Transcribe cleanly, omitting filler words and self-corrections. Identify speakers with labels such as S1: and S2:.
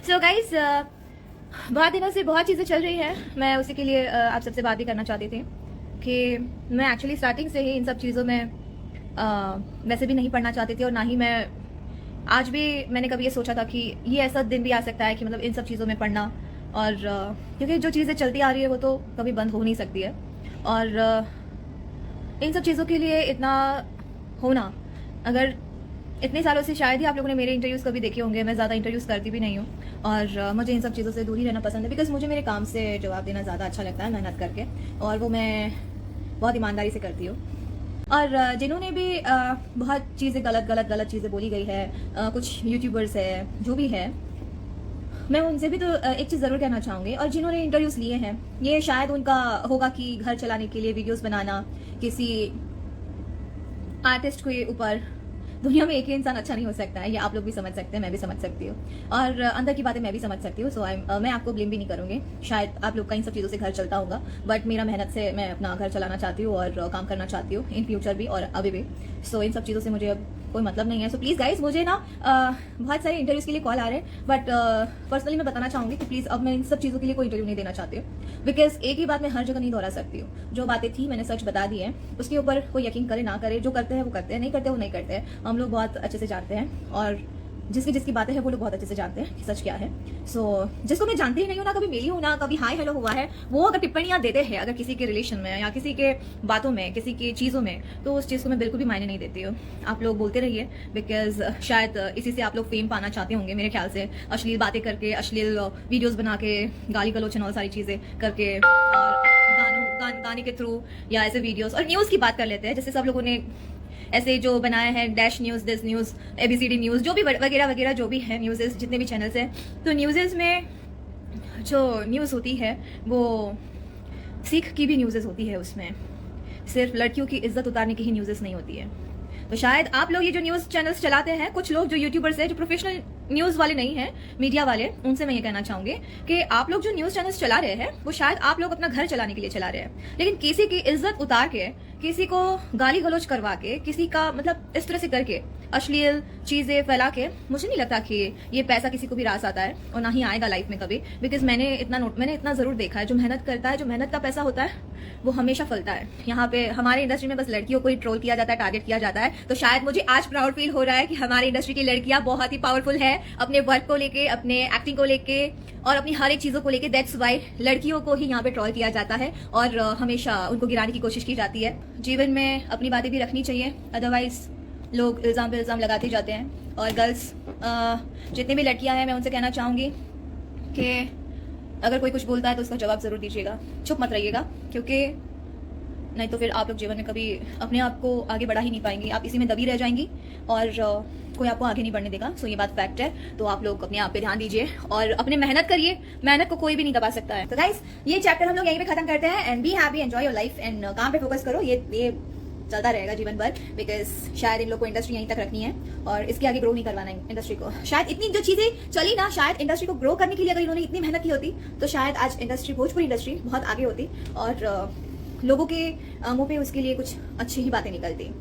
S1: So guys बहुत दिनों से बहुत चीज़ें चल रही हैं। मैं उसी के लिए आप सबसे बात भी करना चाहती थी कि मैं एक्चुअली स्टार्टिंग से ही इन सब चीज़ों में वैसे भी नहीं पढ़ना चाहती थी, और ना ही मैं आज भी मैंने कभी ये सोचा था कि ये ऐसा दिन भी आ सकता है कि मतलब इन सब चीज़ों में पढ़ना, और क्योंकि जो चीज़ें चलती आ रही है वो तो कभी बंद हो नहीं सकती है। और इन सब चीज़ों के लिए इतना होना, अगर इतने सालों से शायद ही आप लोगों ने मेरे इंटरव्यूज़ कभी देखे होंगे, मैं ज़्यादा इंटरव्यूज़ करती भी नहीं हूँ, और मुझे इन सब चीज़ों से दूर ही रहना पसंद है, बिकॉज मुझे मेरे काम से जवाब देना ज़्यादा अच्छा लगता है, मेहनत करके, और वो मैं बहुत ईमानदारी से करती हूँ। और जिन्होंने भी बहुत चीज़ें गलत चीज़ें बोली गई है, कुछ यूट्यूबर्स है जो भी है, मैं उनसे भी तो एक चीज़ ज़रूर कहना चाहूँगी। और जिन्होंने इंटरव्यूज़ लिए हैं, ये शायद उनका होगा कि घर चलाने के लिए वीडियोस बनाना, किसी आर्टिस्ट के ऊपर। दुनिया में एक ही इंसान अच्छा नहीं हो सकता है, ये आप लोग भी समझ सकते हैं, मैं भी समझ सकती हूँ, और अंदर की बातें मैं भी समझ सकती हूँ। सो मैं आपको ब्लेम भी नहीं करूँगी। शायद आप लोग का इन सब चीज़ों से घर चलता होगा, बट मेरा मेहनत से मैं अपना घर चलाना चाहती हूँ और काम करना चाहती हूँ इन फ्यूचर भी और अभी भी। सो इन सब चीज़ों से मुझे अब कोई मतलब नहीं है। सो प्लीज़ गाइज, मुझे ना बहुत सारे इंटरव्यूज़ के लिए कॉल आ रहे हैं, बट पर्सनली मैं बताना चाहूँगी कि प्लीज़ अब मैं इन सब चीज़ों के लिए कोई इंटरव्यू नहीं देना चाहती हूँ, बिकॉज एक ही बात मैं हर जगह नहीं दोहरा सकती हूँ। जो बातें थी मैंने सच बता दी है, उसके ऊपर कोई यकीन करे ना करे, जो करते हैं वो करते हैं, नहीं करते वो नहीं करते हैं। हम लोग बहुत अच्छे से जानते हैं, और जिसकी बातें हैं वो लोग बहुत अच्छे से जानते हैं कि सच क्या है। सो जिसको मैं जानती ही नहीं हूँ, ना कभी मिली हूँ, ना कभी हाय हेलो हुआ है, वो अगर टिप्पणियाँ देते हैं अगर किसी के रिलेशन में या किसी के बातों में, किसी की चीज़ों में, तो उस चीज़ को मैं बिल्कुल भी मायने नहीं देती हूँ। आप लोग बोलते रहिए, बिकॉज शायद इसी से आप लोग फेम पाना चाहते होंगे मेरे ख्याल से, अश्लील बातें करके, अश्लील वीडियोज़ बना के, गाली गलौच और सारी चीज़ें करके, और गाने के थ्रू, या ऐसे वीडियोज़। और न्यूज़ की बात कर लेते हैं, जैसे सब लोगों ने ऐसे जो बनाए हैं, dash news, this news, ABCD news, जो भी वगैरह वगैरह जो भी है न्यूज़, जितने भी चैनल्स हैं, तो न्यूज़ में जो न्यूज़ होती है वो सीख की भी न्यूज़ होती है। उसमें सिर्फ लड़कियों की इज्जत उतारने की ही न्यूज़ नहीं होती है। तो शायद आप लोग ये जो न्यूज़ चैनल्स चलाते हैं, कुछ लोग जो यूट्यूबर्स हैं, जो प्रोफेशनल न्यूज़ वाले नहीं हैं, मीडिया वाले, उनसे मैं ये कहना चाहूँगी कि आप लोग जो न्यूज़ चैनल्स चला रहे हैं वो शायद आप लोग अपना घर चलाने के लिए चला रहे हैं, लेकिन किसी की इज्जत उतार के, किसी को गाली गलौज करवा के, किसी का मतलब इस तरह से करके, अश्लील चीज़ें फैला के, मुझे नहीं लगता कि ये पैसा किसी को भी रास आता है, और ना ही आएगा लाइफ में कभी। बिकॉज मैंने इतना ज़रूर देखा है, जो मेहनत करता है, जो मेहनत का पैसा होता है, वो हमेशा फलता है। यहाँ पे हमारे इंडस्ट्री में बस लड़कियों को ही ट्रोल किया जाता है, टारगेट किया जाता है। तो शायद मुझे आज प्राउड फील हो रहा है कि हमारी इंडस्ट्री की लड़कियां बहुत ही पावरफुल है, अपने वर्क को लेके, अपने एक्टिंग को लेके, और अपनी हर एक चीज़ों को लेके। दैट्स वाई लड़कियों को ही यहाँ पे ट्रोल किया जाता है, और हमेशा उनको गिराने की कोशिश की जाती है। जीवन में अपनी बातें भी रखनी चाहिए, अदरवाइज लोग इल्ज़ाम पे इल्ज़ाम लगाते जाते हैं। और गर्ल्स, जितनी भी लड़कियां हैं, मैं उनसे कहना चाहूँगी कि अगर कोई कुछ बोलता है तो उसका जवाब ज़रूर दीजिएगा, चुप मत रहिएगा, क्योंकि नहीं तो फिर आप लोग जीवन में कभी अपने आप को आगे बढ़ा ही नहीं पाएंगी, आप इसी में दबी रह जाएंगी, और कोई आपको आगे नहीं बढ़ने देगा। सो ये बात फैक्ट है। तो आप लोग अपने आप पे ध्यान दीजिए और अपने मेहनत करिए, मेहनत को कोई भी नहीं दबा सकता है। तो गाइस, ये चैप्टर हम लोग यहीं पे खत्म करते हैं, and be happy, enjoy your life, and काम पे फोकस करो। ये चलता रहेगा जीवन भर, बिकॉज शायद इन लोग को इंडस्ट्री यहीं तक रखनी है, और इसके आगे ग्रो नहीं करवाना है इंडस्ट्री को। शायद इतनी जो चीजें चली ना, शायद इंडस्ट्री को ग्रो करने के लिए अगर इन्होंने इतनी मेहनत की होती, तो शायद आज इंडस्ट्री, भोजपुरी इंडस्ट्री बहुत आगे होती, और लोगों के मुंह पे उसके लिए कुछ अच्छी ही बातें निकलती।